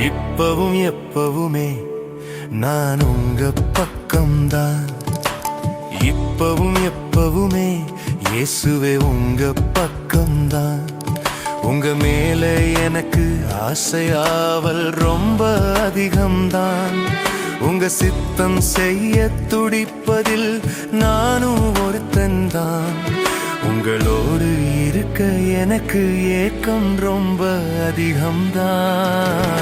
இப்பவும் எப்பவுமே நான் உங்க பக்கம்தான். இப்பவும் எப்பவுமே இயேசுவே உங்க பக்கம்தான். உங்க மேல எனக்கு ஆசையாவல் ரொம்ப அதிகம்தான். உங்க சித்தம் செய்ய துடிப்பதில் நானும் ஒருத்தன்தான். உங்களோடு இருக்க எனக்கு ஏக்கம் ரொம்ப அதிகம்தான்.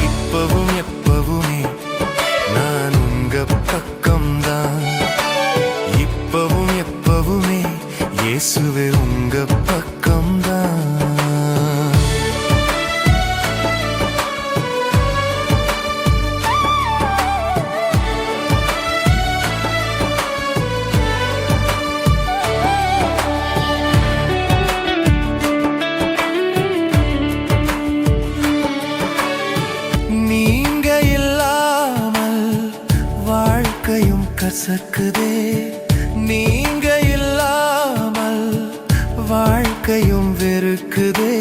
இப்பவும் எப்பவுமே நான் உங்க பக்கம்தான். இப்பவும் எப்பவுமே இயேசுவே உங்க பக்கம்தான். நீங்க இல்லாமல் வாழ்க்கையும் கசக்குதே. நீங்க இல்லாமல் வாழ்க்கையும் வெறுக்குதே.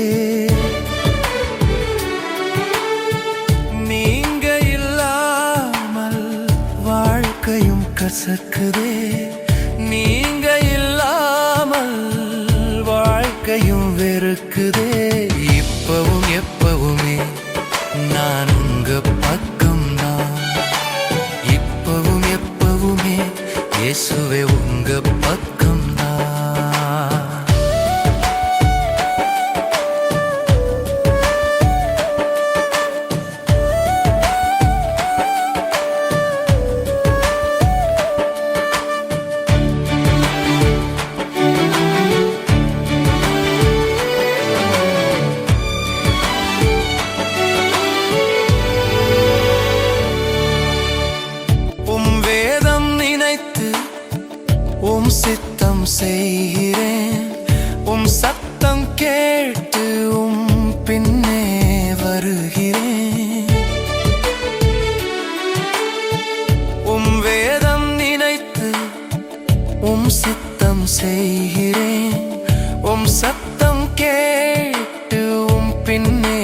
நீங்க இல்லாமல் வாழ்க்கையும் கசக்குதே. நீங்க இல்லாமல் வாழ்க்கையும் வெறுக்குதே. இப்பவும் எப்பவுமே நான் உங்க பக்கம்தான். இப்பவும் எப்பவுமே இயேசுவே உங்க பக்கம்தான். உம் சித்தம் செய்கிறேன். உம் சத்தம் கேட்டு உம் பின்னே வருகிறேன். உம் வேதம் நினைத்து உம் சித்தம் செய்கிறேன். உம் சத்தம் கேட்டு உம் பின்னே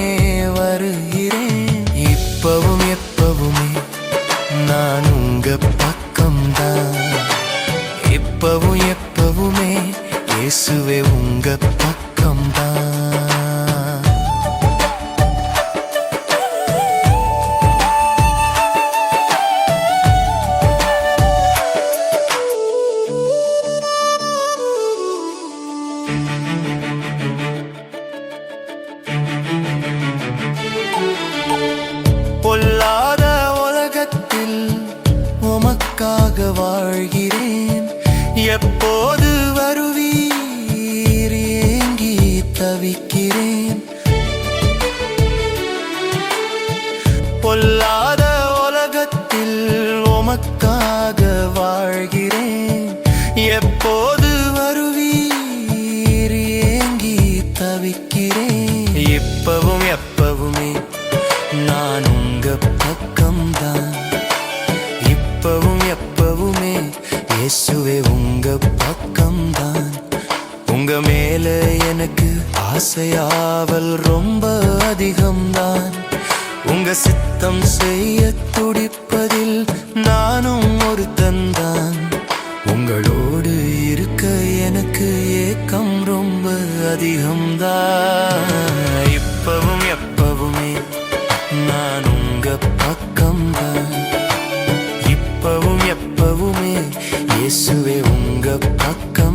வருகிறேன். இப்பவும் எப்பவுமே நான் உங்க பக்கம்தான். இப்பவும் எப்பவுமே இயேசுவே உங்க பக்கம்தான். பொல்லாத உலகத்தில் உமக்காக வாழ்கிறேன். எப்போது வருவீர் ஏங்கி தவிக்கிறேன். பொல்லாத உலகத்தில் உமக்காக வாழ்கிறேன். எப்போது வருவீர் ஏங்கி தவிக்கிறேன். இப்பவும் எப்பவுமே நான் உங்க பக்கம்தான். இப்பவும் எப்பவுமே இயேசுவே உங்க பக்கம்தான். உங்க மேல எனக்கு ஆசையாவல் ரொம்ப அதிகம்தான். உங்க சித்தம் செய்ய துடிப்பதில் நானும் ஒருத்தன்தான். உங்களோடு இருக்க எனக்கு ஏக்கம் ரொம்ப அதிகம்தான். இப்பவும் எப்பவுமே நான் உங்க பக்கம்தான். இப்பவும் எப்பவுமே இயேசுவே உங்க பக்கம்